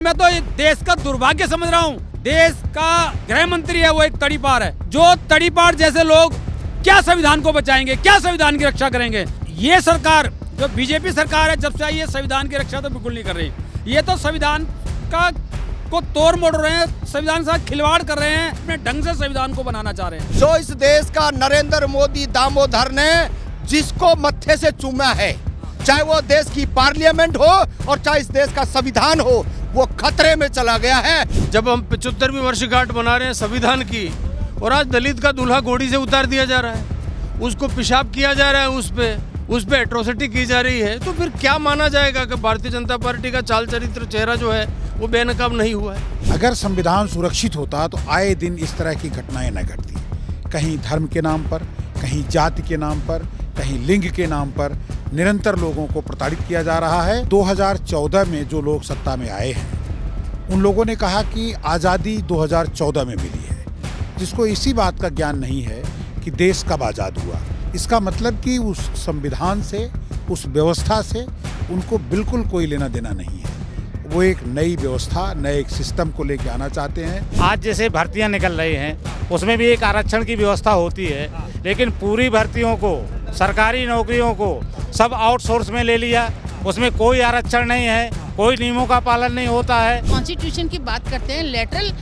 मैं तो ये देश का दुर्भाग्य समझ रहा हूँ। देश का गृह मंत्री है वो एक तड़ीपार है। जो तड़ीपार जैसे लोग क्या संविधान को बचाएंगे, क्या संविधान की रक्षा करेंगे। ये सरकार जो बीजेपी सरकार है जब से आई है संविधान की रक्षा तो बिल्कुल नहीं कर रही। ये तो संविधान का को तोड़ मोड़ रहे हैं, संविधान के साथ खिलवाड़ कर रहे हैं, अपने ढंग से संविधान को बनाना चाह रहे हैं। जो इस देश का नरेंद्र मोदी दामोदर ने जिसको मत्थे से चूमा है, चाहे वो देश की पार्लियामेंट हो और चाहे इस देश का संविधान हो, वो खतरे में चला गया है। जब हम 75वीं वर्षगांठ मना रहे हैं संविधान की और आज दलित का दूल्हा घोड़ी से उतार दिया जा रहा है, उसको पेशाब किया जा रहा है, उस पे एट्रोसिटी की जा रही है, तो फिर क्या माना जाएगा कि भारतीय जनता पार्टी का चाल चरित्र चेहरा जो है वो बेनकाब नहीं हुआ है। अगर संविधान सुरक्षित होता तो आए दिन इस तरह की घटनाएं न घटती। कहीं धर्म के नाम पर, कहीं जाति के नाम पर, कहीं लिंग के नाम पर निरंतर लोगों को प्रताड़ित किया जा रहा है। 2014 में जो लोग सत्ता में आए हैं उन लोगों ने कहा कि आज़ादी 2014 में मिली है, जिसको इसी बात का ज्ञान नहीं है कि देश कब आज़ाद हुआ। इसका मतलब कि उस संविधान से, उस व्यवस्था से उनको बिल्कुल कोई लेना देना नहीं है। वो एक नई व्यवस्था, नए एक सिस्टम को लेके आना चाहते हैं। आज जैसे भर्तियां निकल रही हैं उसमें भी एक आरक्षण की व्यवस्था होती है, लेकिन पूरी भर्तियों को, सरकारी नौकरियों को सब आउटसोर्स में ले लिया। उसमें कोई आरक्षण नहीं है, कोई नियमों का पालन नहीं होता है। कॉन्स्टिट्यूशन की बात करते हैं, लेटरल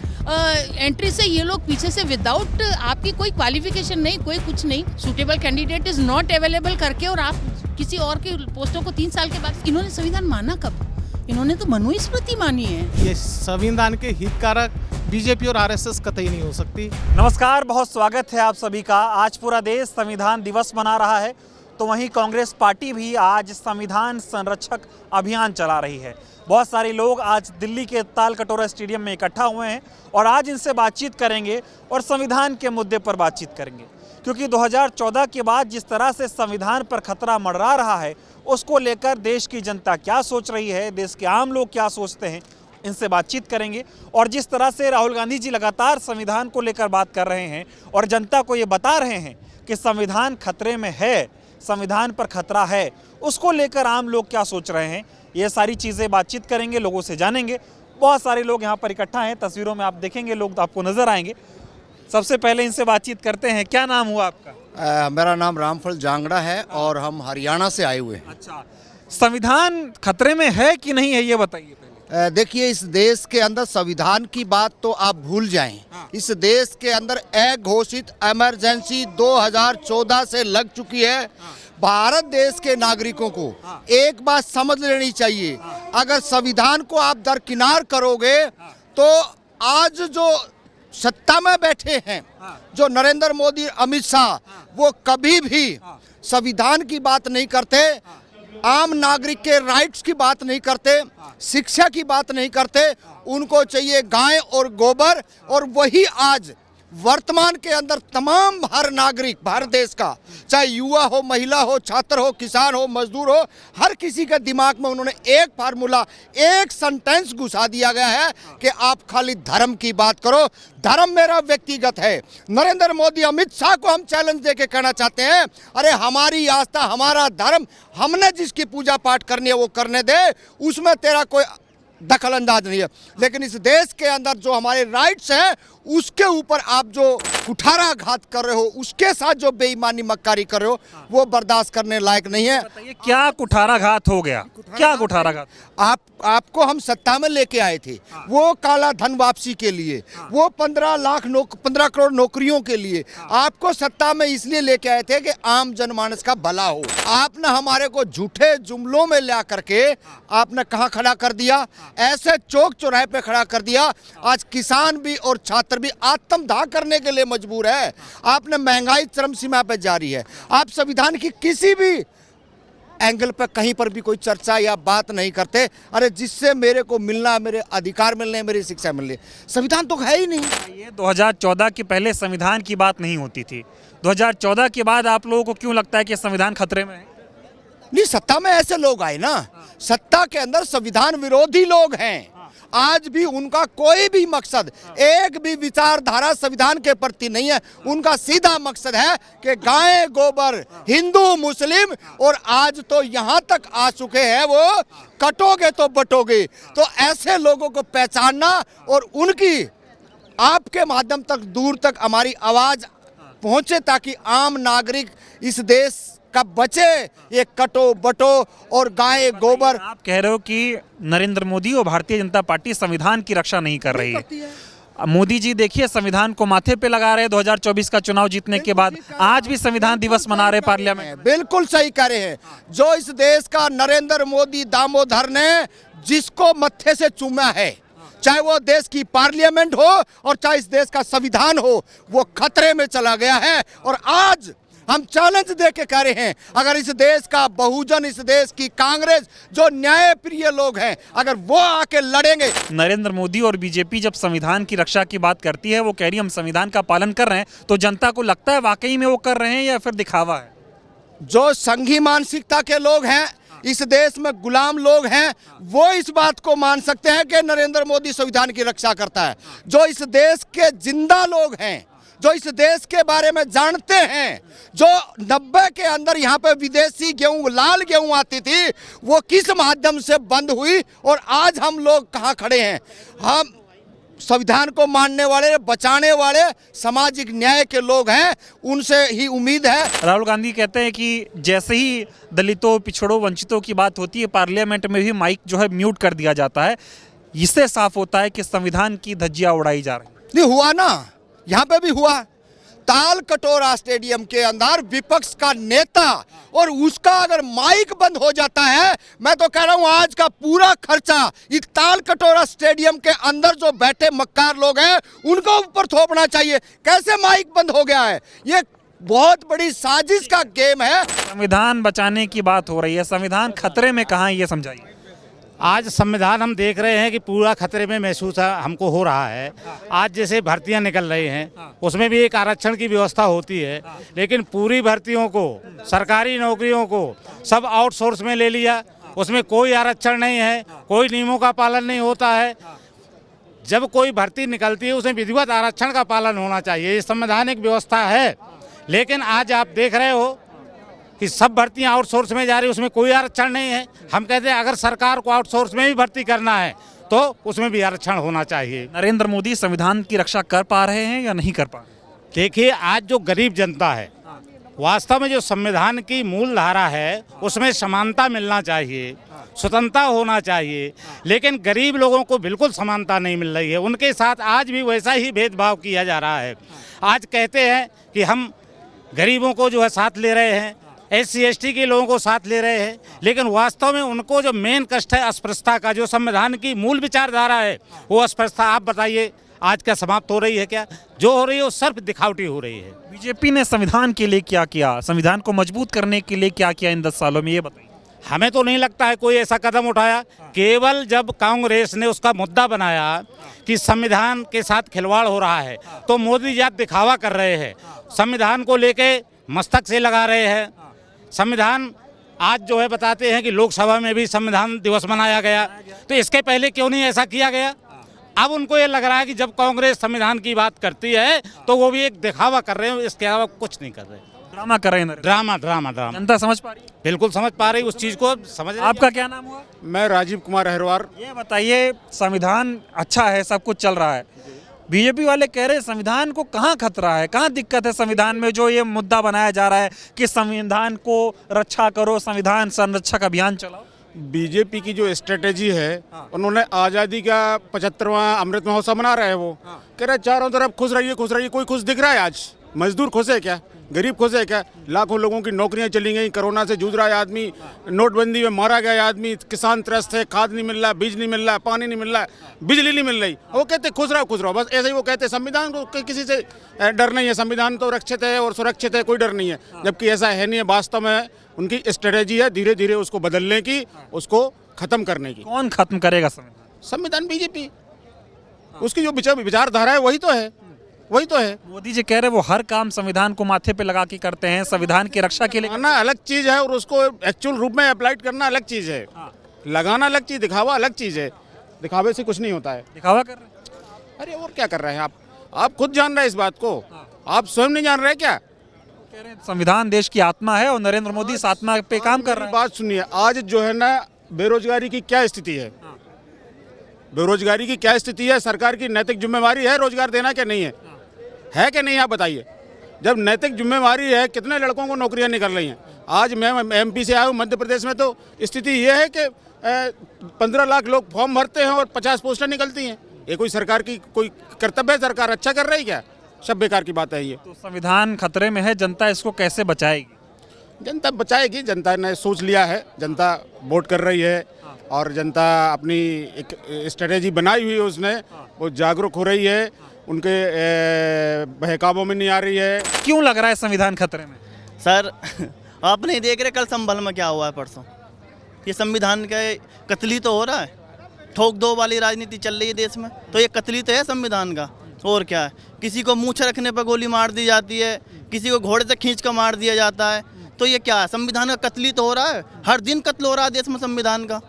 एंट्री से ये लोग पीछे से विदाउट आपकी कोई क्वालिफिकेशन नहीं, कोई कुछ नहीं, suitable candidate is not available करके और आप किसी और की पोस्टों को 3 साल के बाद। इन्होंने संविधान माना कब? इन्होंने तो मनुस्मृति मानी है। ये संविधान के हितकारक बीजेपी और आरएसएस कतई नहीं हो सकती। नमस्कार, बहुत स्वागत है आप सभी का। आज पूरा देश संविधान दिवस मना रहा है, तो वहीं कांग्रेस पार्टी भी आज संविधान संरक्षक अभियान चला रही है। बहुत सारे लोग आज दिल्ली के ताल कटोरा स्टेडियम में इकट्ठा हुए हैं और आज इनसे बातचीत करेंगे और संविधान के मुद्दे पर बातचीत करेंगे, क्योंकि 2014 के बाद जिस तरह से संविधान पर खतरा मंडरा रहा है उसको लेकर देश की जनता क्या सोच रही है, देश के आम लोग क्या सोचते हैं, इनसे बातचीत करेंगे। और जिस तरह से राहुल गांधी जी लगातार संविधान को लेकर बात कर रहे हैं और जनता को ये बता रहे हैं कि संविधान खतरे में है, संविधान पर खतरा है, उसको लेकर आम लोग क्या सोच रहे हैं, ये सारी चीज़ें बातचीत करेंगे, लोगों से जानेंगे। बहुत सारे लोग यहाँ पर इकट्ठा हैं, तस्वीरों में आप देखेंगे, लोग तो आपको नजर आएंगे। सबसे पहले इनसे बातचीत करते हैं। क्या नाम हुआ आपका? मेरा नाम रामफल जांगड़ा है और हम हरियाणा से आए हुए हैं। अच्छा, संविधान खतरे में है कि नहीं है ये बताइए पहले। देखिए, इस देश के अंदर संविधान की बात तो आप भूल जाएं। इस देश के अंदर अघोषित इमरजेंसी 2014 से लग चुकी है। भारत देश के नागरिकों को एक बात समझ लेनी चाहिए, अगर संविधान को आप दरकिनार करोगे तो आज जो सत्ता में बैठे हैं, जो नरेंद्र मोदी, अमित शाह, वो कभी भी संविधान की बात नहीं करते, आम नागरिक के राइट्स की बात नहीं करते, शिक्षा की बात नहीं करते। उनको चाहिए गाय और गोबर। और वही आज वर्तमान के अंदर तमाम हर नागरिक भारत देश का, चाहे युवा हो, महिला हो, छात्र हो, किसान हो, मजदूर हो, हर किसी के दिमाग में उन्होंने एक फार्मूला, एक सेंटेंस घुसा दिया गया है कि आप खाली धर्म की बात करो। धर्म मेरा व्यक्तिगत है। नरेंद्र मोदी, अमित शाह को हम चैलेंज देके कहना चाहते हैं, अरे हमारी आस्था, हमारा धर्म, हमने जिसकी पूजा पाठ करनी है वो करने दे, उसमें तेरा कोई दखल अंदाज नहीं है। लेकिन इस देश के अंदर जो हमारे राइट्स हैं उसके ऊपर आप जो कुठाराघात कर रहे हो, उसके साथ जो बेईमानी मक्कारी कर रहे हो, वो बर्दाश्त करने लायक नहीं है। बताइए क्या कुठाराघात हो गया? क्या कुठाराघात? आपको हम सत्ता में लेके आए थे, वो काला धन वापसी के लिए, वो 15 करोड़ नौकरियों के लिए आपको सत्ता में इसलिए लेके आए थे कि आम जनमानस का भला हो। आपने हमारे को झूठे जुमलों में ला करके आपने कहाँ खड़ा कर दिया? ऐसे चौक चौराहे पे खड़ा कर दिया। आज किसान भी और छात्र भी आत्मदाह करने के लिए मजबूर है। आपने महंगाई चरम सीमा पे जारी है। आप संविधान की किसी भी एंगल पर कहीं पर भी कोई चर्चा या बात नहीं करते। अरे जिससे मेरे को मिलना, मेरे अधिकार मिलने, मेरी शिक्षा मिलने, संविधान तो है ही नहीं। ये 2014 के पहले संविधान की बात नहीं होती थी। 2014 के बाद आप लोगों को क्यों लगता है कि संविधान खतरे में है? नहीं, सत्ता में ऐसे लोग आए ना, सत्ता के अंदर संविधान विरोधी लोग हैं। आज भी उनका कोई भी मकसद, एक भी विचारधारा संविधान के प्रति नहीं है। उनका सीधा मकसद है कि गाय गोबर, हिंदू मुस्लिम, और आज तो यहाँ तक आ चुके हैं वो कटोगे तो बटोगे। तो ऐसे लोगों को पहचानना और उनकी आपके माध्यम तक दूर तक हमारी आवाज पहुंचे ताकि आम नागरिक इस देश का बचे ये कटो बटो और गाय गोबर। आप कह रहे हो कि नरेंद्र मोदी और भारतीय जनता पार्टी संविधान की रक्षा नहीं कर रही है। मोदी जी देखिए संविधान को माथे पे लगा रहे हैं 2024 का चुनाव जीतने के बाद, आज भी संविधान दिवस मना रहे पार्लियामेंट में। बिल्कुल सही कह रहे हैं। जो इस देश का नरेंद्र मोदी दामोदर ने जिसको मत्थे से चूमा है, चाहे वो देश की पार्लियामेंट हो और चाहे इस देश का संविधान हो, वो खतरे में चला गया है। और आज हम चैलेंज दे के कह रहे हैं, अगर इस देश का बहुजन, इस देश की कांग्रेस, जो न्याय प्रिय लोग हैं, अगर वो आके लड़ेंगे। नरेंद्र मोदी और बीजेपी जब संविधान की रक्षा की बात करती है, वो कह रही है हम संविधान का पालन कर रहे हैं, तो जनता को लगता है वाकई में वो कर रहे हैं या फिर दिखावा है? जो संघी मानसिकता के लोग हैं, इस देश में गुलाम लोग हैं, वो इस बात को मान सकते हैं कि नरेंद्र मोदी संविधान की रक्षा करता है। जो इस देश के जिंदा लोग हैं, जो इस देश के बारे में जानते हैं, जो 90 के अंदर यहाँ पे विदेशी गेहूं, लाल गेहूं आती थी, वो किस माध्यम से बंद हुई और आज हम लोग कहाँ खड़े हैं। हम संविधान को मानने वाले, बचाने वाले, सामाजिक न्याय के लोग हैं, उनसे ही उम्मीद है। राहुल गांधी कहते हैं कि जैसे ही दलितों, पिछड़ों, वंचितों की बात होती है, पार्लियामेंट में भी माइक जो है म्यूट कर दिया जाता है। इससे साफ होता है कि संविधान की धज्जियां उड़ाई जा रही है। नहीं हुआ ना, यहाँ पे भी हुआ। ताल कटोरा स्टेडियम के अंदर विपक्ष का नेता और उसका अगर माइक बंद हो जाता है, मैं तो कह रहा हूं आज का पूरा खर्चा इस ताल कटोरा स्टेडियम के अंदर जो बैठे मक्कार लोग हैं उनको ऊपर थोपना चाहिए। कैसे माइक बंद हो गया है? ये बहुत बड़ी साजिश का गेम है। संविधान बचाने की बात हो रही है, संविधान खतरे में कहाँ है, ये समझाइए। आज संविधान हम देख रहे हैं कि पूरा खतरे में महसूस हमको हो रहा है। आज जैसे भर्तियां निकल रही हैं, उसमें भी एक आरक्षण की व्यवस्था होती है, लेकिन पूरी भर्तियों को, सरकारी नौकरियों को सब आउटसोर्स में ले लिया। उसमें कोई आरक्षण नहीं है, कोई नियमों का पालन नहीं होता है। जब कोई भर्ती निकलती है उसमें विधिवत आरक्षण का पालन होना चाहिए, ये संवैधानिक व्यवस्था है। लेकिन आज आप देख रहे हो कि सब भर्तियां आउटसोर्स में जा रही है, उसमें कोई आरक्षण नहीं है। हम कहते हैं अगर सरकार को आउटसोर्स में भी भर्ती करना है तो उसमें भी आरक्षण होना चाहिए। नरेंद्र मोदी संविधान की रक्षा कर पा रहे हैं या नहीं कर पा रहे? देखिए, आज जो गरीब जनता है, वास्तव में जो संविधान की मूल धारा है उसमें समानता मिलना चाहिए, स्वतंत्रता होना चाहिए, लेकिन गरीब लोगों को बिल्कुल समानता नहीं मिल रही है। उनके साथ आज भी वैसा ही भेदभाव किया जा रहा है। आज कहते हैं कि हम गरीबों को जो है साथ ले रहे हैं, SC ST के लोगों को साथ ले रहे हैं, लेकिन वास्तव में उनको जो मेन कष्ट है अस्पृश्यता का, जो संविधान की मूल विचारधारा है, वो अस्पृश्यता आप बताइए आज क्या समाप्त हो रही है? क्या जो हो रही है वो सिर्फ दिखावटी हो रही है। बीजेपी ने संविधान के लिए क्या किया, संविधान को मजबूत करने के लिए क्या किया इन 10 सालों में, ये बताइए। हमें तो नहीं लगता है कोई ऐसा कदम उठाया। केवल जब कांग्रेस ने उसका मुद्दा बनाया कि संविधान के साथ खिलवाड़ हो रहा है, तो मोदी जी दिखावा कर रहे हैं, संविधान को लेके मस्तक से लगा रहे हैं। संविधान आज जो है बताते हैं कि लोकसभा में भी संविधान दिवस मनाया गया, तो इसके पहले क्यों नहीं ऐसा किया गया? अब उनको ये लग रहा है कि जब कांग्रेस संविधान की बात करती है तो वो भी एक दिखावा कर रहे हैं, इसके अलावा कुछ नहीं कर रहे। ड्रामा कर रहे हैं। ड्रामा। जनता समझ पा रही है? बिल्कुल समझ पा रही, उस चीज को समझ रही। आपका क्या नाम हुआ? मैं राजीव कुमार अहरवार। ये बताइए, संविधान अच्छा है, सब कुछ चल रहा है, बीजेपी वाले कह रहे हैं संविधान को कहाँ खतरा है, कहाँ दिक्कत है संविधान में, जो ये मुद्दा बनाया जा रहा है कि संविधान को रक्षा करो, संविधान संरक्षक अभियान चलाओ। बीजेपी की जो स्ट्रेटेजी है, उन्होंने आज़ादी का 75वां अमृत महोत्सव मना रहे हैं। वो कह रहे चारों तरफ खुश रहिए, खुश रहिए। कोई खुश दिख रहा है आज? मजदूर खुश है क्या? गरीब खुश है क्या? लाखों लोगों की नौकरियां चली गई, कोरोना से जूझ रहा है आदमी, नोटबंदी में मारा गया आदमी, किसान त्रस्त है, खाद नहीं मिल रहा, बीज नहीं मिल रहा, पानी नहीं मिल रहा, बिजली नहीं मिल रही। वो कहते खुश रहो, बस ऐसे ही वो कहते संविधान को किसी से डर नहीं है, संविधान तो रक्षित है और सुरक्षित है, कोई डर नहीं है। जबकि ऐसा है नहीं है। वास्तव में उनकी स्ट्रेटेजी है धीरे धीरे उसको बदलने की, उसको खत्म करने की। कौन खत्म करेगा संविधान? संविधान बीजेपी, उसकी जो विचारधारा है वही तो है, वही तो है। मोदी जी कह रहे वो हर काम संविधान को माथे पे लगा के करते हैं, संविधान की रक्षा के लिए। लगाना अलग चीज है और उसको एक्चुअल रूप में अप्लाई करना अलग चीज है। लगाना अलग चीज, दिखावा अलग चीज है। दिखावे से कुछ नहीं होता है। दिखावा कर रहे हैं। अरे और क्या कर रहे हैं आप खुद जान रहे हैं इस बात को, आप स्वयं नहीं जान रहे क्या? कह रहे हैं संविधान देश की आत्मा है और नरेंद्र मोदी इस आत्मा पे काम कर रहे हैं। बात सुनिए, आज जो है ना बेरोजगारी की क्या स्थिति है, बेरोजगारी की क्या स्थिति है, सरकार की नैतिक जिम्मेवारी है रोजगार देना क्या नहीं है कि नहीं, आप बताइए। जब नैतिक जिम्मेवारी है, कितने लड़कों को नौकरियां निकल रही हैं। आज मैं एमपी से आया हूँ, मध्य प्रदेश में तो स्थिति ये है कि 15 लाख लोग फॉर्म भरते हैं और 50 पोस्टें निकलती हैं। ये कोई सरकार की कोई कर्तव्य है? सरकार अच्छा कर रही क्या? सब बेकार की बात है ये। तो संविधान खतरे में है, जनता इसको कैसे बचाएगी? जनता बचाएगी, जनता ने सोच लिया है, जनता वोट कर रही है और जनता अपनी एक स्ट्रेटेजी बनाई हुई है, उसने वो जागरूक हो रही है, उनके बहकावों में नहीं आ रही है। क्यों लग रहा है संविधान खतरे में? सर आप नहीं देख रहे कल संभल में क्या हुआ है परसों? ये संविधान का कतली तो हो रहा है, ठोक दो वाली राजनीति चल रही है देश में, तो ये कतली तो है संविधान का। और क्या है, किसी को मूंछ रखने पर गोली मार दी जाती है, किसी को घोड़े से खींच कर मार दिया जाता है, तो ये क्या है, संविधान का कतली तो हो रहा है। हर दिन कत्ल हो रहा है देश में संविधान का,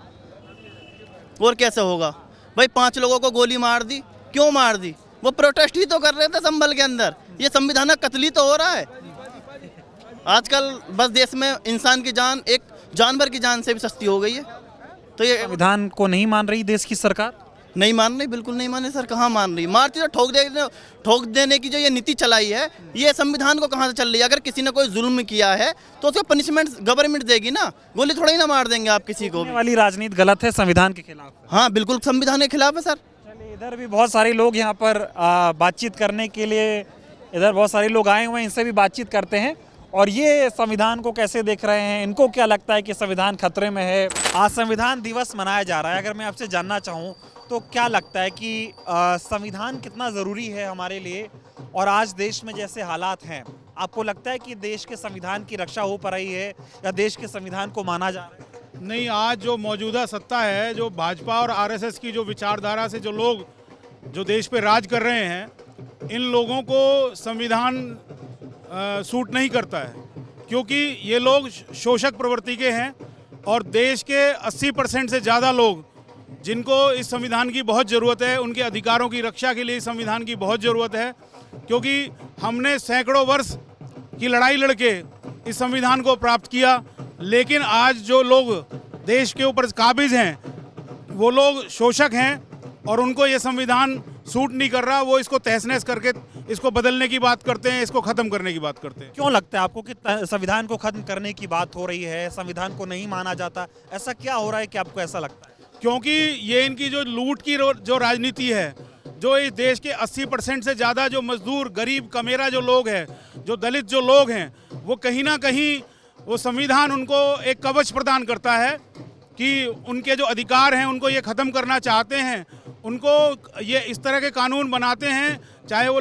और कैसे होगा भाई? 5 लोगों को गोली मार दी, क्यों मार दी? वो प्रोटेस्ट ही तो कर रहे थे संभल के अंदर। ये संविधान का कतली तो हो रहा है। आजकल बस देश में इंसान की जान एक जानवर की जान से भी सस्ती हो गई है। तो ये संविधान को नहीं मान रही देश की सरकार? नहीं मान रही, बिल्कुल नहीं मान रही सर। कहाँ मान रही? मारती तो ठोक देने की जो ये नीति चलाई है, ये संविधान को कहाँ से चल रही है? अगर किसी ने कोई जुल्म किया है तो उसको पनिशमेंट गवर्नमेंट देगी ना, गोली थोड़ा ही ना मार देंगे आप किसी को। वाली राजनीति गलत है, संविधान के खिलाफ। हाँ बिल्कुल संविधान के खिलाफ है सर। चलिए, इधर भी बहुत सारे लोग यहाँ पर बातचीत करने के लिए, इधर बहुत सारे लोग आए हुए हैं, इनसे भी बातचीत करते हैं और ये संविधान को कैसे देख रहे हैं, इनको क्या लगता है कि संविधान खतरे में है। आज संविधान दिवस मनाया जा रहा है। अगर मैं आपसे जानना चाहूँ तो क्या लगता है कि संविधान कितना ज़रूरी है हमारे लिए, और आज देश में जैसे हालात हैं, आपको लगता है कि देश के संविधान की रक्षा हो पा रही है या देश के संविधान को माना जा रहा है? नहीं, आज जो मौजूदा सत्ता है, जो भाजपा और आरएसएस की जो विचारधारा से जो लोग जो देश पे राज कर रहे हैं, इन लोगों को संविधान सूट नहीं करता है, क्योंकि ये लोग शोषक प्रवृत्ति के हैं और देश के 80% से ज़्यादा लोग जिनको इस संविधान की बहुत ज़रूरत है, उनके अधिकारों की रक्षा के लिए इस संविधान की बहुत ज़रूरत है, क्योंकि हमने सैकड़ों वर्ष की लड़ाई लड़के इस संविधान को प्राप्त किया। लेकिन आज जो लोग देश के ऊपर काबिज हैं, वो लोग शोषक हैं और उनको ये संविधान सूट नहीं कर रहा। वो इसको तहस नहस करके इसको बदलने की बात करते हैं, इसको ख़त्म करने की बात करते हैं। क्यों लगता है आपको कि संविधान को खत्म करने की बात हो रही है, संविधान को नहीं माना जाता? ऐसा क्या हो रहा है कि आपको ऐसा लगता है? क्योंकि ये इनकी जो लूट की जो राजनीति है, जो इस देश के 80% से ज़्यादा जो मजदूर, गरीब, कमेरा जो लोग हैं, जो दलित जो लोग हैं, वो कहीं ना कहीं वो संविधान उनको एक कवच प्रदान करता है कि उनके जो अधिकार हैं उनको ये ख़त्म करना चाहते हैं। उनको ये इस तरह के कानून बनाते हैं, चाहे वो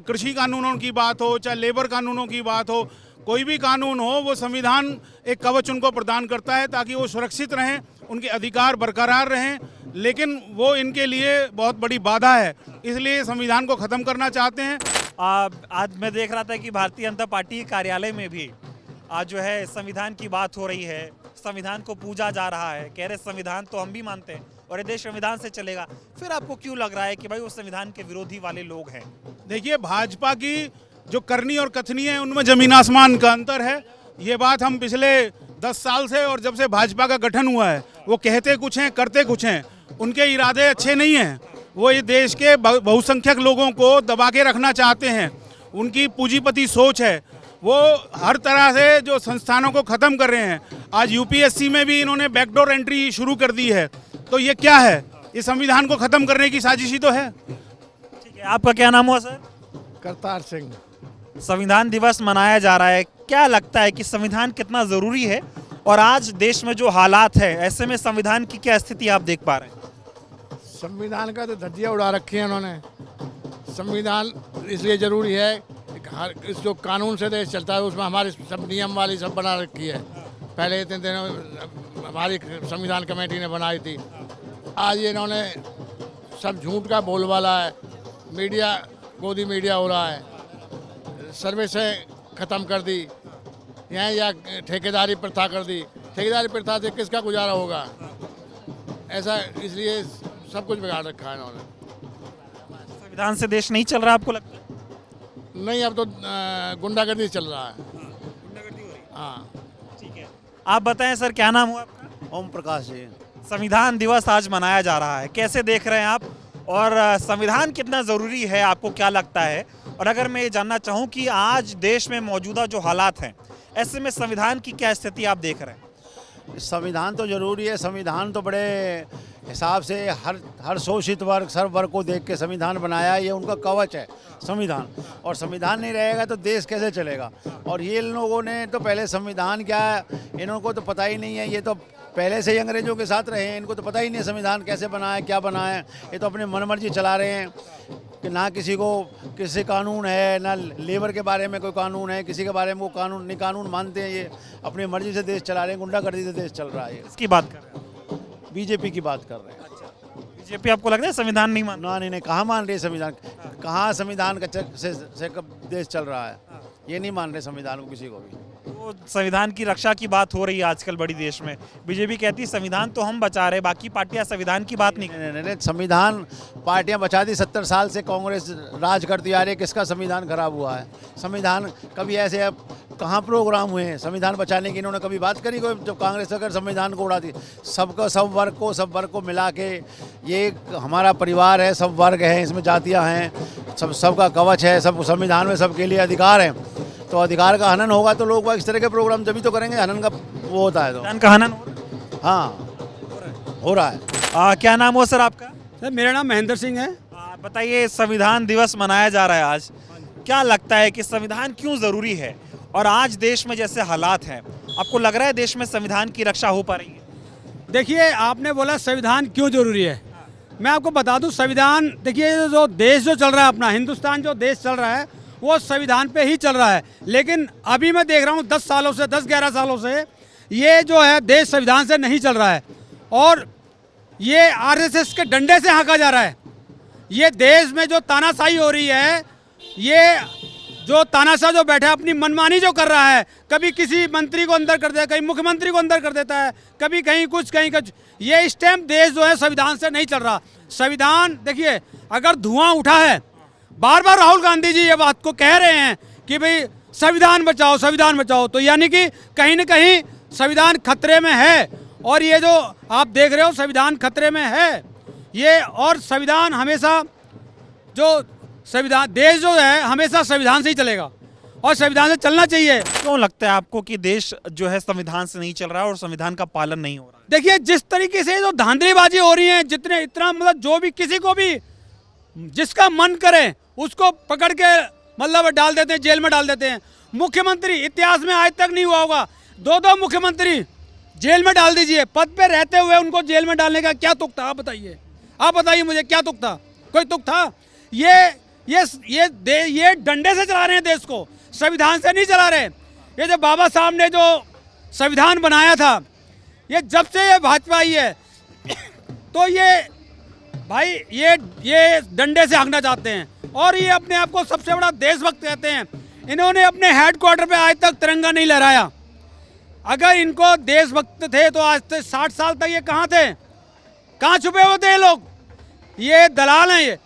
कृषि कानूनों की बात हो, चाहे लेबर कानूनों की बात हो, कोई भी कानून हो, वो संविधान एक कवच उनको प्रदान करता है ताकि वो सुरक्षित रहें, उनके अधिकार बरकरार रहें। लेकिन वो इनके लिए बहुत बड़ी बाधा है, इसलिए संविधान को ख़त्म करना चाहते हैं। आज मैं देख रहा था कि भारतीय जनता पार्टी कार्यालय में भी आज जो है संविधान की बात हो रही है, संविधान को पूजा जा रहा है। कह रहे संविधान तो हम भी मानते हैं और ये देश संविधान से चलेगा। फिर आपको क्यों लग रहा है कि भाई वो संविधान के विरोधी वाले लोग हैं? देखिए, भाजपा की जो करनी और कथनी है, उनमें जमीन आसमान का अंतर है। ये बात हम पिछले 10 साल से, और जब से भाजपा का गठन हुआ है, वो कहते कुछ हैं, करते कुछ हैं। उनके इरादे अच्छे नहीं हैं। वो ये देश के बहुसंख्यक लोगों को दबा के रखना चाहते हैं। उनकी पूंजीपति सोच है। वो हर तरह से जो संस्थानों को ख़त्म कर रहे हैं। आज यूपीएससी में भी इन्होंने बैकडोर एंट्री शुरू कर दी है। तो ये क्या है? ये संविधान को ख़त्म करने की साजिश ही तो है। ठीक है, आपका क्या नाम हुआ सर? करतार सिंह। संविधान दिवस मनाया जा रहा है, क्या लगता है कि संविधान कितना ज़रूरी है, और आज देश में जो हालात है, ऐसे में संविधान की क्या स्थिति आप देख पा रहे हैं? संविधान का तो धज्जियाँ उड़ा रखी है उन्होंने। संविधान इसलिए ज़रूरी है, हर इस जो कानून से देश चलता है उसमें हमारे सब नियम वाली सब बना रखी है। पहले इतने दिनों हमारी संविधान कमेटी ने बनाई थी। आज ये इन्होंने सब झूठ का बोलबाला है, मीडिया गोदी मीडिया हो रहा है, सर्विस से ख़त्म कर दी, यहाँ या ठेकेदारी प्रथा कर दी। ठेकेदारी प्रथा से किसका गुजारा होगा? ऐसा इसलिए सब कुछ बिगाड़ रखा है इन्होंने। संविधान से देश नहीं चल रहा आपको लगता है? नहीं, अब तो गुंडागर्दी चल रहा है। हाँ, ठीक है, आप बताएं सर, क्या नाम हुआ आपका? ओम प्रकाश जी। संविधान दिवस आज मनाया जा रहा है, कैसे देख रहे हैं आप? और संविधान कितना ज़रूरी है, आपको क्या लगता है? और अगर मैं ये जानना चाहूँ कि आज देश में मौजूदा जो हालात हैं, ऐसे में संविधान की क्या स्थिति आप देख रहे हैं? संविधान तो जरूरी है। संविधान तो बड़े हिसाब से हर शोषित वर्ग, सर्व वर्ग को देख के संविधान बनाया है। ये उनका कवच है संविधान, और संविधान नहीं रहेगा तो देश कैसे चलेगा? और ये लोगों ने तो पहले संविधान क्या है इनको तो पता ही नहीं है। ये तो पहले से ही अंग्रेजों के साथ रहे हैं, इनको तो पता ही नहीं है संविधान कैसे बना है, क्या बना है। ये तो अपने मनमर्जी चला रहे हैं कि ना किसी कानून है, ना लेबर के बारे में कोई कानून है, किसी के बारे में वो कानून मानते हैं। ये अपनी मर्जी से देश चला रहे हैं, गुंडागर्दी से देश चल रहा है। किसकी बात कर रहे हैं? बीजेपी की बात कर रहे हैं। बीजेपी आपको लग रहा है संविधान नहीं मान? ना नहीं, कहाँ मान रही है संविधान? कहाँ संविधान का से देश चल रहा है? ये नहीं मान रहे संविधान को किसी को भी। तो संविधान की रक्षा की बात हो रही है आजकल बड़ी देश में। बीजेपी कहती है संविधान तो हम बचा रहे, बाकी पार्टियां संविधान की बात नहीं कर रही। नहीं, संविधान पार्टियां बचा दी। 70 साल से कांग्रेस राज करती आ रही है, किसका संविधान खराब हुआ है? संविधान कभी ऐसे अब कहाँ प्रोग्राम हुए हैं संविधान बचाने की? इन्होंने कभी बात करी कोई? जब कांग्रेस अगर संविधान को उड़ाती, सब वर्ग को मिला के ये हमारा परिवार है, सब वर्ग हैं, इसमें जातियाँ हैं, सबका कवच है, सब संविधान में सबके लिए अधिकार है। तो अधिकार का हनन होगा तो लोग इस तरह के प्रोग्राम जब भी तो करेंगे। हनन का वो होता है तो संविधान का हनन हो रहा है? हाँ, हो रहा है। क्या नाम हुआ सर आपका? सर मेरा नाम महेंद्र सिंह है। बताइए, संविधान दिवस मनाया जा रहा है आज, क्या लगता है कि संविधान क्यों ज़रूरी है? और आज देश में जैसे हालात हैं, आपको लग रहा है देश में संविधान की रक्षा हो पा रही है? देखिए, आपने बोला संविधान क्यों जरूरी है, मैं आपको बता दूं संविधान, देखिए जो देश जो चल रहा है अपना, हिंदुस्तान जो देश चल रहा है वो संविधान पे ही चल रहा है। लेकिन अभी मैं देख रहा हूँ 10-11 सालों से ये जो है देश संविधान से नहीं चल रहा है, और ये आरएसएस के डंडे से हाँका जा रहा है। ये देश में जो तानाशाही हो रही है, ये जो तानाशाह जो बैठा है अपनी मनमानी जो कर रहा है, कभी किसी मंत्री को अंदर कर देता है, कहीं मुख्यमंत्री को अंदर कर देता है, कभी कहीं कुछ कहीं कुछ। ये इस टाइम देश जो है संविधान से नहीं चल रहा। संविधान देखिए, अगर धुआं उठा है, बार बार राहुल गांधी जी ये बात को कह रहे हैं कि भाई संविधान बचाओ, तो यानी कि कहीं न कहीं संविधान खतरे में है। और ये जो आप देख रहे हो संविधान खतरे में है ये, और संविधान हमेशा जो संविधान देश जो है हमेशा संविधान से ही चलेगा और संविधान से चलना चाहिए। क्यों लगता है आपको कि देश जो है संविधान से नहीं चल रहा है और संविधान का पालन नहीं हो रहा है? देखिए, जिस तरीके से जो धांधलीबाजी हो रही है, इतना मतलब जो भी किसी को भी जिसका मन करे उसको पकड़ के मतलब डाल देते हैं, जेल में डाल देते हैं। मुख्यमंत्री इतिहास में आज तक नहीं हुआ होगा, 2 मुख्यमंत्री जेल में डाल दीजिए, पद पे रहते हुए उनको जेल में डालने का क्या तुक था? आप बताइए मुझे, क्या तुक था? कोई तुक था? ये डंडे से चला रहे हैं देश को, संविधान से नहीं चला रहे। ये जो बाबा साहब ने जो संविधान बनाया था, ये जब से ये भाजपा आई है तो ये भाई ये डंडे से हाँकना चाहते हैं, और ये अपने आप को सबसे बड़ा देशभक्त कहते हैं। इन्होंने अपने हेडक्वार्टर पे आज तक तिरंगा नहीं लहराया। अगर इनको देशभक्त थे तो आज से 60 साल तक ये कहाँ थे? कहाँ छुपे हुए थे ये लोग? ये दलाल हैं। ये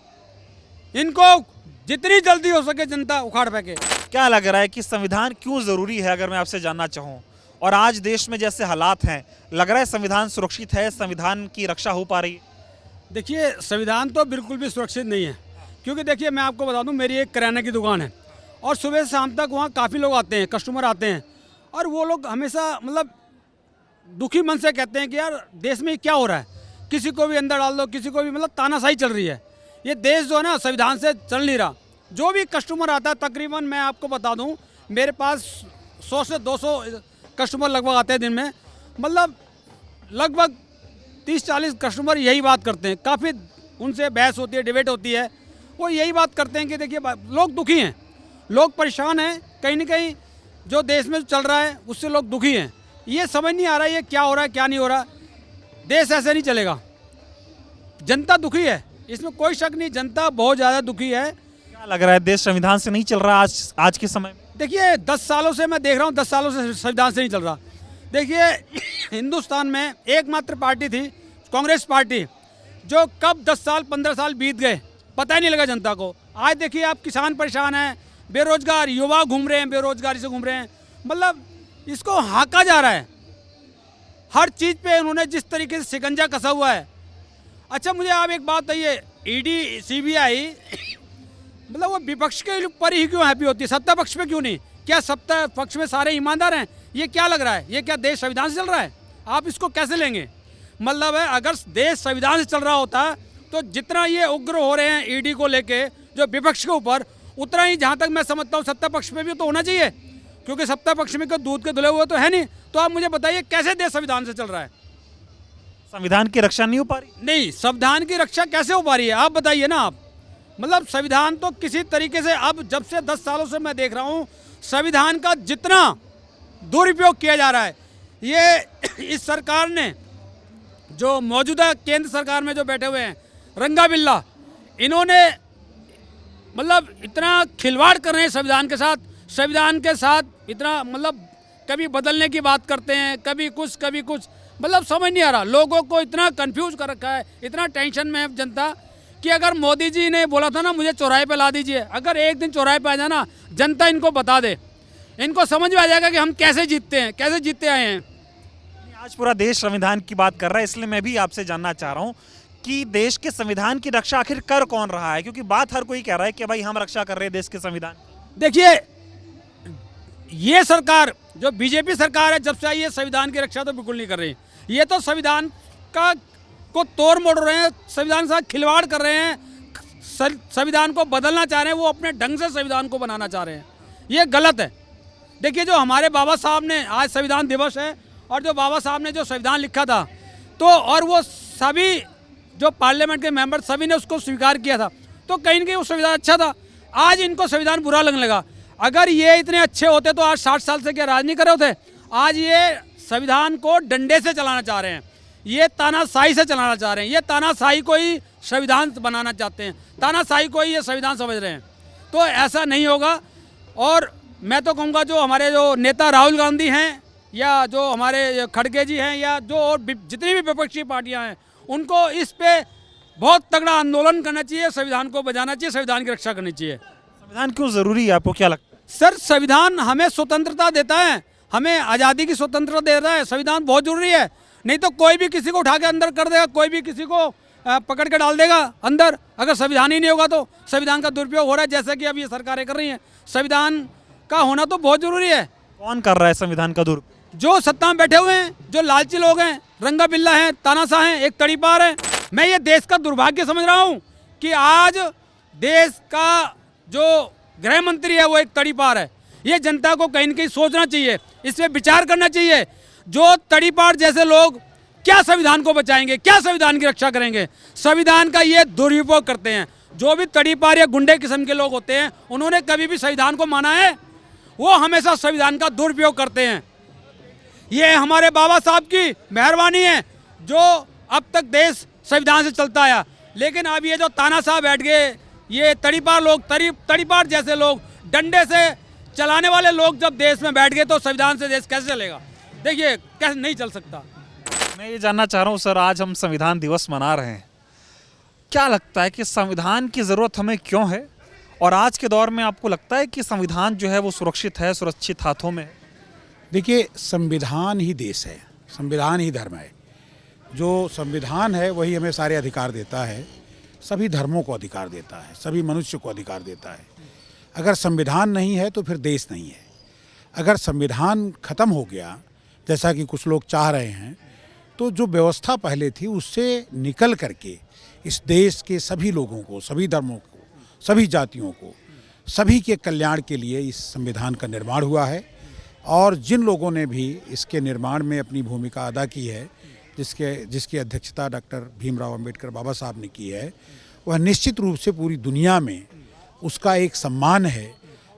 इनको जितनी जल्दी हो सके जनता उखाड़ फेंके। क्या लग रहा है कि संविधान क्यों ज़रूरी है, अगर मैं आपसे जानना चाहूँ? और आज देश में जैसे हालात हैं, लग रहा है संविधान सुरक्षित है, संविधान की रक्षा हो पा रही है? देखिए, संविधान तो बिल्कुल भी सुरक्षित नहीं है, क्योंकि देखिए मैं आपको बता दूं, मेरी एक किराना की दुकान है और सुबह से शाम तक वहाँ काफ़ी लोग आते हैं, कस्टमर आते हैं, और वो लोग हमेशा मतलब दुखी मन से कहते हैं कि यार देश में क्या हो रहा है, किसी को भी अंदर डाल दो, किसी को भी, मतलब तानाशाही चल रही है। ये देश जो है ना संविधान से चल नहीं रहा। जो भी कस्टमर आता है, तकरीबन मैं आपको बता दूँ, मेरे पास 100 से 200 कस्टमर लगभग आते हैं दिन में, मतलब लगभग 30-40 कस्टमर यही बात करते हैं। काफ़ी उनसे बहस होती है, डिबेट होती है, वो यही बात करते हैं कि देखिए लोग दुखी हैं, लोग परेशान हैं, कहीं ना कहीं जो देश में चल रहा है उससे लोग दुखी हैं। ये समझ नहीं आ रहा ये क्या हो रहा है क्या नहीं हो रहा। देश ऐसे नहीं चलेगा। जनता दुखी है, इसमें कोई शक नहीं, जनता बहुत ज़्यादा दुखी है। क्या लग रहा है देश संविधान से नहीं चल रहा आज के समय में? देखिए 10 सालों से मैं देख रहा हूँ, 10 सालों से संविधान से नहीं चल रहा। देखिए हिंदुस्तान में एकमात्र पार्टी थी कांग्रेस पार्टी, जो कब 10 साल 15 साल बीत गए पता ही नहीं लगा जनता को। आज देखिए आप, किसान परेशान हैं, बेरोजगार युवा घूम रहे हैं, बेरोजगारी से घूम रहे हैं, मतलब इसको हाँका जा रहा है। हर चीज़ पे उन्होंने जिस तरीके से शिकंजा कसा हुआ है। अच्छा मुझे आप एक बात बताइए, ईडी सीबीआई मतलब वो विपक्ष के ऊपर ही क्यों हैप्पी होती है, सत्ता पक्ष पे क्यों नहीं? क्या सत्ता पक्ष में सारे ईमानदार हैं? ये क्या लग रहा है, ये क्या देश संविधान से चल रहा है? आप इसको कैसे लेंगे? मतलब है अगर देश संविधान से चल रहा होता तो जितना ये उग्र हो रहे हैं ईडी को लेके जो विपक्ष के ऊपर, उतना ही जहाँ तक मैं समझता हूँ सत्ता पक्ष में भी तो होना चाहिए, क्योंकि सत्ता पक्ष में कोई दूध के धुले हुए तो है नहीं। तो आप मुझे बताइए कैसे देश संविधान से चल रहा है? संविधान की रक्षा नहीं हो पा रही? नहीं, संविधान की रक्षा कैसे हो पा रही है आप बताइए ना आप। मतलब संविधान तो किसी तरीके से, अब जब से 10 सालों से मैं देख रहा हूँ संविधान का जितना दुरुपयोग किया जा रहा है, ये इस सरकार ने, जो मौजूदा केंद्र सरकार में जो बैठे हुए हैं रंगा बिल्ला, इन्होंने मतलब इतना खिलवाड़ कर रहे हैं संविधान के साथ इतना, मतलब कभी बदलने की बात करते हैं, कभी कुछ, मतलब समझ नहीं आ रहा। लोगों को इतना कंफ्यूज कर रखा है, इतना टेंशन में है जनता कि अगर मोदी जी ने बोला था ना मुझे चौराहे पे ला दीजिए, अगर एक दिन चौराहे पे आ जाना, जनता इनको बता दे, इनको समझ में आ जाएगा कि हम कैसे जीतते हैं, कैसे जीतते आए हैं। आज पूरा देश संविधान की बात कर रहा है, इसलिए मैं भी आपसे जानना चाह रहा हूँ कि देश के संविधान की रक्षा आखिर कर कौन रहा है? क्योंकि बात हर कोई कह रहा है कि भाई हम रक्षा कर रहे हैं देश के संविधान। देखिए ये सरकार जो बीजेपी सरकार है जब से आई है, संविधान की रक्षा तो बिल्कुल नहीं कर रही। ये तो संविधान को तोड़ मोड़ रहे हैं, संविधान के साथ खिलवाड़ कर रहे हैं, संविधान को बदलना चाह रहे हैं, वो अपने ढंग से संविधान को बनाना चाह रहे हैं। ये गलत है। देखिए जो हमारे बाबा साहब ने, आज संविधान दिवस है, और जो बाबा साहब ने जो संविधान लिखा था तो, और वो सभी जो पार्लियामेंट के मेंबर सभी ने उसको स्वीकार किया था, तो कहीं ना कहीं वो संविधान अच्छा था। आज इनको संविधान बुरा लगने लगा। अगर ये इतने अच्छे होते तो आज 60 साल से क्या राज नहीं कर रहे होते? आज ये संविधान को डंडे से चलाना चाह रहे हैं, ये तानाशाही से चलाना चाह रहे हैं, ये तानाशाही को ही संविधान बनाना चाहते हैं, तानाशाही को ही ये संविधान समझ रहे हैं। तो ऐसा नहीं होगा। और मैं तो कहूँगा जो हमारे जो नेता राहुल गांधी हैं, या जो हमारे खड़गे जी हैं, या जो और जितनी भी विपक्षी पार्टियाँ हैं, उनको इस पे बहुत तगड़ा आंदोलन करना चाहिए, संविधान को बचाना चाहिए, संविधान की रक्षा करनी चाहिए। संविधान क्यों जरूरी है, आपको क्या लगता है? सर संविधान हमें स्वतंत्रता देता है, हमें आज़ादी की स्वतंत्रता देता है। संविधान बहुत जरूरी है, नहीं तो कोई भी किसी को उठा के अंदर कर देगा, कोई भी किसी को पकड़ के डाल देगा अंदर। अगर संविधान ही नहीं होगा तो संविधान का दुरुपयोग हो रहा है, जैसे कि अब ये सरकारें कर रही हैं। संविधान का होना तो बहुत जरूरी है। कौन कर रहा है संविधान का दुरुपयोग? जो सत्ता में बैठे हुए हैं, जो लालची लोग हैं, रंगा बिल्ला हैं, तानाशाह हैं, एक तड़ीपार है। मैं ये देश का दुर्भाग्य समझ रहा हूँ कि आज देश का जो गृह मंत्री है वो एक तड़ीपार है। ये जनता को कहीं न कहीं सोचना चाहिए, इस पर विचार करना चाहिए। जो तड़ीपार जैसे लोग क्या संविधान को बचाएंगे, क्या संविधान की रक्षा करेंगे? संविधान का ये दुरुपयोग करते हैं। जो भी तड़ीपार या गुंडे किस्म के लोग होते हैं, उन्होंने कभी भी संविधान को माना है? वो हमेशा संविधान का दुरुपयोग करते हैं। ये हमारे बाबा साहब की मेहरबानी है जो अब तक देश संविधान से चलता आया। लेकिन अब ये जो तानाशाह बैठ गए, ये तड़ीपार लोग, तड़ीपार जैसे लोग, डंडे से चलाने वाले लोग जब देश में बैठ गए तो संविधान से देश कैसे चलेगा? देखिए कैसे नहीं चल सकता। मैं ये जानना चाह रहा हूँ सर, आज हम संविधान दिवस मना रहे हैं, क्या लगता है कि संविधान की ज़रूरत हमें क्यों है? और आज के दौर में आपको लगता है कि संविधान जो है वो सुरक्षित है, सुरक्षित हाथों में है? देखिए संविधान ही देश है, संविधान ही धर्म है। जो संविधान है वही हमें सारे अधिकार देता है, सभी धर्मों को अधिकार देता है, सभी मनुष्य को अधिकार देता है। अगर संविधान नहीं है तो फिर देश नहीं है। अगर संविधान खत्म हो गया जैसा कि कुछ लोग चाह रहे हैं, तो जो व्यवस्था पहले थी उससे निकल करके इस देश के सभी लोगों को, सभी धर्मों को, सभी जातियों को, सभी के कल्याण के लिए इस संविधान का निर्माण हुआ है। और जिन लोगों ने भी इसके निर्माण में अपनी भूमिका अदा की है, जिसकी अध्यक्षता डॉक्टर भीमराव अंबेडकर बाबा साहब ने की है, वह निश्चित रूप से पूरी दुनिया में उसका एक सम्मान है।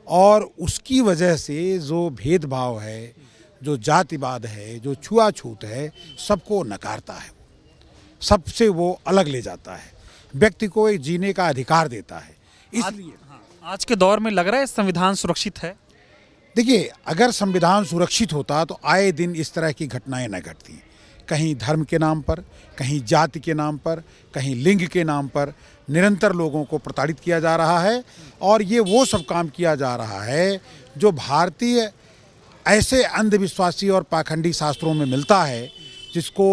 और उसकी वजह से जो भेदभाव है, जो जातिवाद है, जो छुआछूत है, सबको नकारता है, सबसे वो अलग ले जाता है, व्यक्ति को एक जीने का अधिकार देता है। इसलिए आज के दौर में लग रहा है संविधान सुरक्षित है? देखिए अगर संविधान सुरक्षित होता तो आए दिन इस तरह की घटनाएं न घटती। कहीं धर्म के नाम पर, कहीं जाति के नाम पर, कहीं लिंग के नाम पर निरंतर लोगों को प्रताड़ित किया जा रहा है। और ये वो सब काम किया जा रहा है जो भारतीय ऐसे अंधविश्वासी और पाखंडी शास्त्रों में मिलता है, जिसको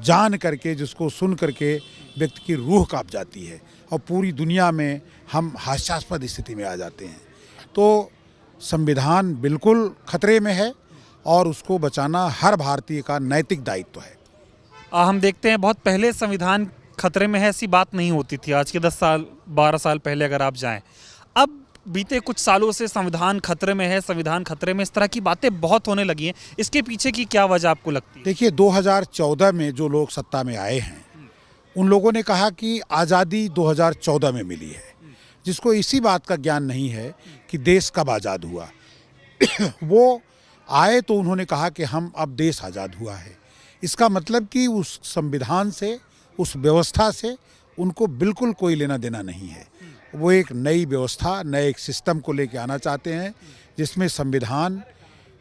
जान करके, जिसको सुन करके व्यक्ति की रूह कांप जाती है और पूरी दुनिया में हम हास्यास्पद स्थिति में आ जाते हैं। तो संविधान बिल्कुल खतरे में है और उसको बचाना हर भारतीय का नैतिक दायित्व है। हम देखते हैं बहुत पहले संविधान खतरे में है ऐसी बात नहीं होती थी। आज के 10 साल 12 साल पहले अगर आप जाएं, अब बीते कुछ सालों से संविधान खतरे में है, संविधान खतरे में, इस तरह की बातें बहुत होने लगी हैं। इसके पीछे की क्या वजह आपको लगती है? देखिए, 2014 में जो लोग सत्ता में आए हैं उन लोगों ने कहा कि आज़ादी 2014 में मिली है, जिसको इसी बात का ज्ञान नहीं है कि देश कब आज़ाद हुआ। वो आए तो उन्होंने कहा कि हम अब देश आज़ाद हुआ है। इसका मतलब कि उस संविधान से, उस व्यवस्था से उनको बिल्कुल कोई लेना देना नहीं है। वो एक नई व्यवस्था, नए एक सिस्टम को लेके आना चाहते हैं जिसमें संविधान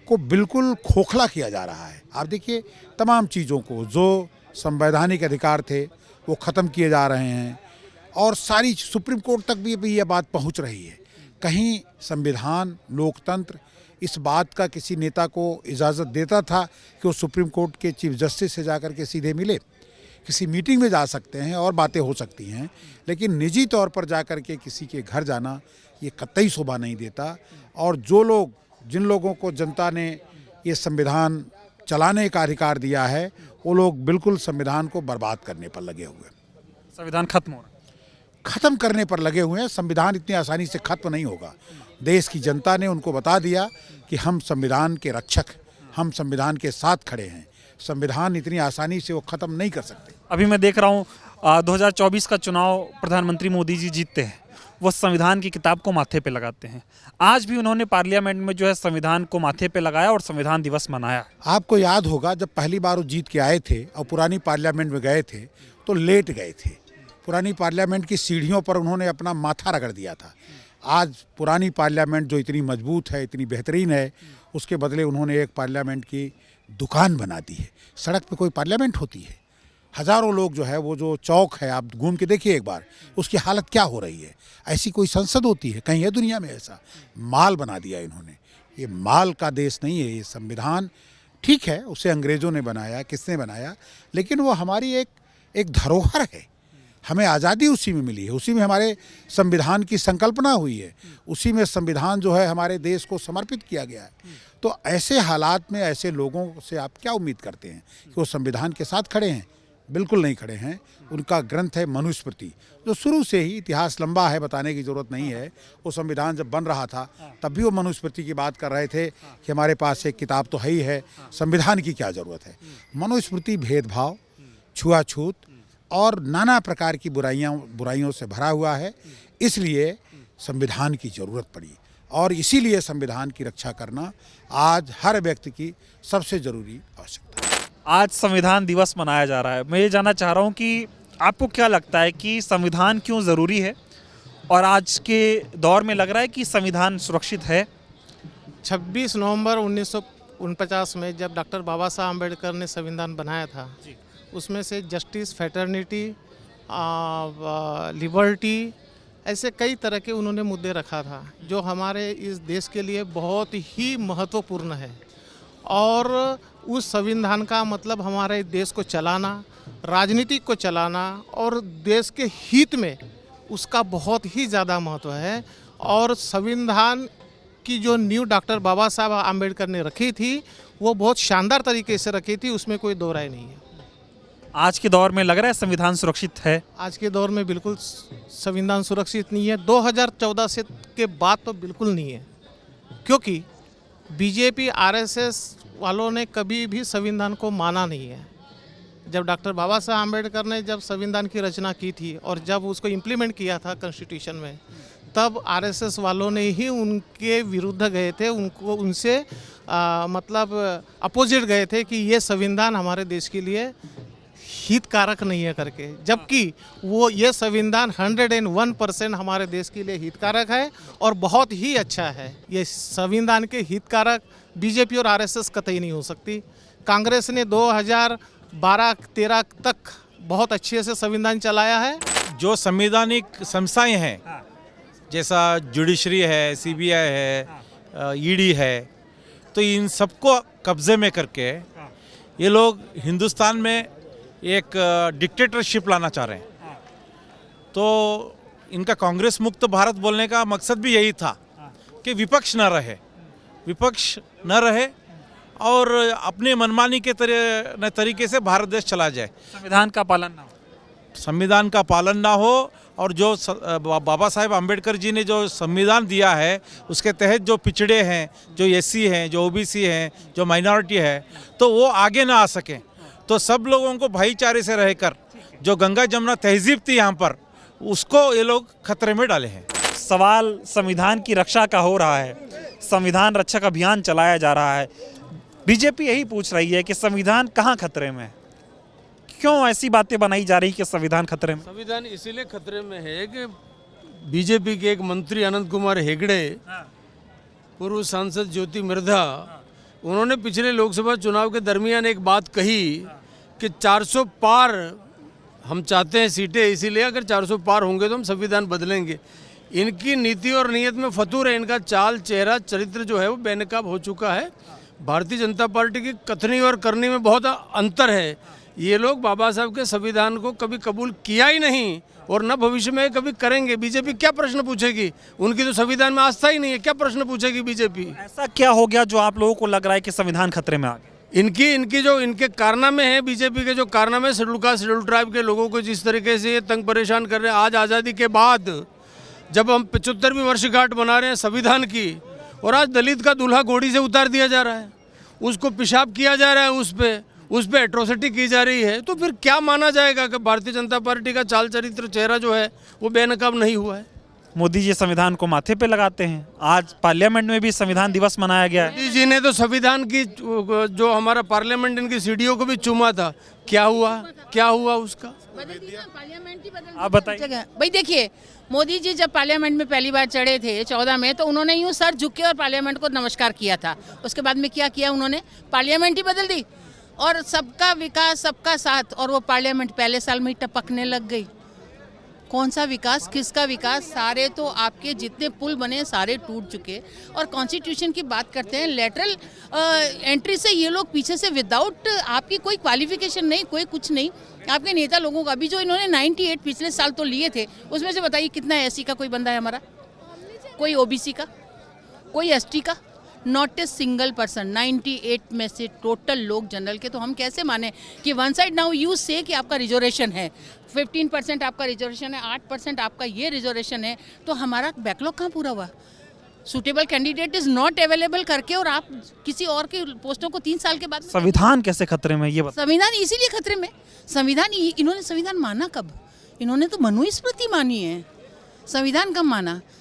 को बिल्कुल खोखला किया जा रहा है। आप देखिए, तमाम चीज़ों को जो संवैधानिक अधिकार थे वो ख़त्म किए जा रहे हैं और सारी सुप्रीम कोर्ट तक भी यह बात पहुंच रही है। कहीं संविधान, लोकतंत्र इस बात का किसी नेता को इजाज़त देता था कि वो सुप्रीम कोर्ट के चीफ जस्टिस से जाकर के सीधे मिले? किसी मीटिंग में जा सकते हैं और बातें हो सकती हैं, लेकिन निजी तौर पर जाकर के किसी के घर जाना ये कतई शोभा नहीं देता। और जिन लोगों को जनता ने ये संविधान चलाने का अधिकार दिया है, वो लोग बिल्कुल संविधान को बर्बाद करने पर लगे हुए हैं। संविधान खत्म हो रहा है, ख़त्म करने पर लगे हुए हैं। संविधान इतनी आसानी से खत्म नहीं होगा। देश की जनता ने उनको बता दिया कि हम संविधान के रक्षक, हम संविधान के साथ खड़े हैं। संविधान इतनी आसानी से वो ख़त्म नहीं कर सकते। अभी मैं देख रहा हूँ 2024 का चुनाव प्रधानमंत्री मोदी जी जीतते हैं, वो संविधान की किताब को माथे पे लगाते हैं। आज भी उन्होंने पार्लियामेंट में जो है संविधान को माथे पे लगाया और संविधान दिवस मनाया। आपको याद होगा, जब पहली बार वो जीत के आए थे और पुरानी पार्लियामेंट में गए थे तो लेट गए थे। पुरानी पार्लियामेंट की सीढ़ियों पर उन्होंने अपना माथा रगड़ दिया था। आज पुरानी पार्लियामेंट जो इतनी मजबूत है, इतनी बेहतरीन है, उसके बदले उन्होंने एक पार्लियामेंट की दुकान बना दी है। सड़क पे कोई पार्लियामेंट होती है? हज़ारों लोग जो है, वो जो चौक है, आप घूम के देखिए एक बार, उसकी हालत क्या हो रही है। ऐसी कोई संसद होती है? कहीं है दुनिया में ऐसा? माल बना दिया इन्होंने। ये माल का देश नहीं है ये संविधान। ठीक है, उसे अंग्रेज़ों ने बनाया, किसने बनाया, लेकिन वो हमारी एक धरोहर है। हमें आज़ादी उसी में मिली है, उसी में हमारे संविधान की संकल्पना हुई है, उसी में संविधान जो है हमारे देश को समर्पित किया गया है। तो ऐसे हालात में ऐसे लोगों से आप क्या उम्मीद करते हैं कि वो संविधान के साथ खड़े हैं? बिल्कुल नहीं खड़े हैं। उनका ग्रंथ है मनुस्मृति, जो शुरू से ही, इतिहास लंबा है, बताने की ज़रूरत नहीं है। वो संविधान जब बन रहा था तब भी वो मनुस्मृति की बात कर रहे थे कि हमारे पास एक किताब तो है ही है, संविधान की क्या ज़रूरत है। मनुस्मृति भेदभाव, छुआछूत और नाना प्रकार की बुराइयों से भरा हुआ है। इसलिए संविधान की ज़रूरत पड़ी और इसीलिए संविधान की रक्षा करना आज हर व्यक्ति की सबसे ज़रूरी आवश्यकता है। आज संविधान दिवस मनाया जा रहा है। मैं ये जानना चाह रहा हूँ कि आपको क्या लगता है कि संविधान क्यों ज़रूरी है और आज के दौर में लग रहा है कि संविधान सुरक्षित है? 26 नवंबर 1949 में जब डॉक्टर बाबा साहब अम्बेडकर ने संविधान बनाया था, उसमें से जस्टिस, फ्रेटर्निटी, लिबर्टी, ऐसे कई तरह के उन्होंने मुद्दे रखा था जो हमारे इस देश के लिए बहुत ही महत्वपूर्ण है। और उस संविधान का मतलब हमारे देश को चलाना, राजनीति को चलाना और देश के हित में उसका बहुत ही ज़्यादा महत्व है। और संविधान की जो नींव डॉक्टर बाबा साहब आम्बेडकर ने रखी थी, वो बहुत शानदार तरीके से रखी थी, उसमें कोई दो राय नहीं है। आज के दौर में लग रहा है संविधान सुरक्षित है? आज के दौर में बिल्कुल संविधान सुरक्षित नहीं है। 2014 से के बाद तो बिल्कुल नहीं है, क्योंकि बीजेपी, आरएसएस वालों ने कभी भी संविधान को माना नहीं है। जब डॉक्टर बाबा साहब आम्बेडकर ने जब संविधान की रचना की थी और जब उसको इम्प्लीमेंट किया था कॉन्स्टिट्यूशन में, तब आरएसएस वालों ने ही उनके विरुद्ध गए थे, उनसे मतलब अपोजिट गए थे कि ये संविधान हमारे देश के लिए हितकारक नहीं है करके। जबकि वो ये संविधान 101% हमारे देश के लिए हितकारक है और बहुत ही अच्छा है। ये संविधान के हितकारक बीजेपी और आरएसएस कतई नहीं हो सकती। कांग्रेस ने 12-13 तक बहुत अच्छे से संविधान चलाया है। जो संवैधानिक संस्थाएं हैं जैसा जुडिशरी है, सीबीआई है, ईडी है, तो इन सबको कब्जे में करके ये लोग हिंदुस्तान में एक डिक्टेटरशिप लाना चाह रहे हैं। तो इनका कांग्रेस मुक्त भारत बोलने का मकसद भी यही था कि विपक्ष न रहे और अपने मनमानी के तरीके से भारत देश चला जाए, संविधान का पालन ना हो। संविधान का पालन ना हो और जो बाबा साहेब आम्बेडकर जी ने जो संविधान दिया है उसके तहत जो पिछड़े हैं, जो एससी हैं, जो ओबीसी हैं, जो माइनॉरिटी है, तो वो आगे ना आ सकें। तो सब लोगों को भाईचारे से रहकर जो गंगा जमुना तहजीब थी यहाँ पर, उसको ये लोग खतरे में डाले हैं। सवाल संविधान की रक्षा का हो रहा है, संविधान रक्षक अभियान चलाया जा रहा है। बीजेपी यही पूछ रही है कि संविधान कहाँ खतरे में है, क्यों ऐसी बातें बनाई जा रही कि संविधान खतरे में? संविधान इसीलिए खतरे में है कि बीजेपी के एक मंत्री अनंत कुमार हेगड़े, पूर्व सांसद ज्योति मिर्धा, उन्होंने पिछले लोकसभा चुनाव के दरमियान एक बात कही कि 400 पार हम चाहते हैं सीटें, इसीलिए अगर 400 पार होंगे तो हम संविधान बदलेंगे। इनकी नीति और नीयत में फतूर है, इनका चाल चेहरा चरित्र जो है वो बेनकाब हो चुका है। भारतीय जनता पार्टी की कथनी और करनी में बहुत अंतर है। ये लोग बाबा साहब के संविधान को कभी कबूल किया ही नहीं और न भविष्य में कभी करेंगे। बीजेपी क्या प्रश्न पूछेगी? उनकी तो संविधान में आस्था ही नहीं है, क्या प्रश्न पूछेगी बीजेपी? ऐसा क्या हो गया जो आप लोगों को लग रहा है कि संविधान खतरे में आ गया? इनकी जो इनके कारनामे हैं, बीजेपी के जो कारनामे शेड्यूल कास्ट शेड्यूल ट्राइब के लोगों को जिस तरीके से ये तंग परेशान कर रहे हैं। आज आज़ादी के बाद जब हम 75वीं वर्षगांठ मना रहे हैं संविधान की, और आज दलित का दूल्हा घोड़ी से उतार दिया जा रहा है, उसको पेशाब किया जा रहा है, उस पे एट्रोसिटी की जा रही है, तो फिर क्या माना जाएगा कि भारतीय जनता पार्टी का चाल चरित्र चेहरा जो है वो बेनकाब नहीं हुआ है? मोदी जी संविधान को माथे पे लगाते हैं। आज पार्लियामेंट में भी संविधान दिवस मनाया गया है। मोदी जी ने तो संविधान की जो हमारा पार्लियामेंट इनकी सीढ़ियों को भी चूमा था, क्या हुआ उसका? आप बताइए। भाई देखिए, मोदी जी जब पार्लियामेंट में पहली बार चढ़े थे 14 में, तो उन्होंने यूं सर झुक के और पार्लियामेंट को नमस्कार किया था। उसके बाद में क्या किया उन्होंने? पार्लियामेंट ही बदल दी और सबका विकास सबका साथ, और वो पार्लियामेंट पहले साल में ही टपकने लग गई। कौन सा विकास, किसका विकास? सारे तो आपके जितने पुल बने सारे टूट चुके। और कॉन्स्टिट्यूशन की बात करते हैं, लेटरल एंट्री से ये लोग पीछे से विदाउट आपकी कोई क्वालिफिकेशन नहीं, कोई कुछ नहीं, आपके नेता लोगों का भी जो इन्होंने 98 पिछले साल तो लिए थे, उसमें से बताइए कितना एससी का कोई बंदा है हमारा, कोई ओबीसी का, कोई एसटी का? Not a single person. 98 में से टोटल लोग जनरल के। तो हम कैसे माने कि वन साइड नाउ यू से कि आपका रिजर्वेशन है, 15% आपका रिजर्वेशन है, 8% आपका ये रिजर्वेशन है, तो हमारा बैकलॉग कहाँ पूरा हुआ? Suitable candidate is not available करके और आप किसी और की पोस्टों को 3 साल के बाद। संविधान कैसे खतरे में, ये बताइए। संविधान इसीलिए खतरे में, इन्होंने संविधान माना कब? इन्होंने तो मनुस्मृति मानी है, संविधान कब माना?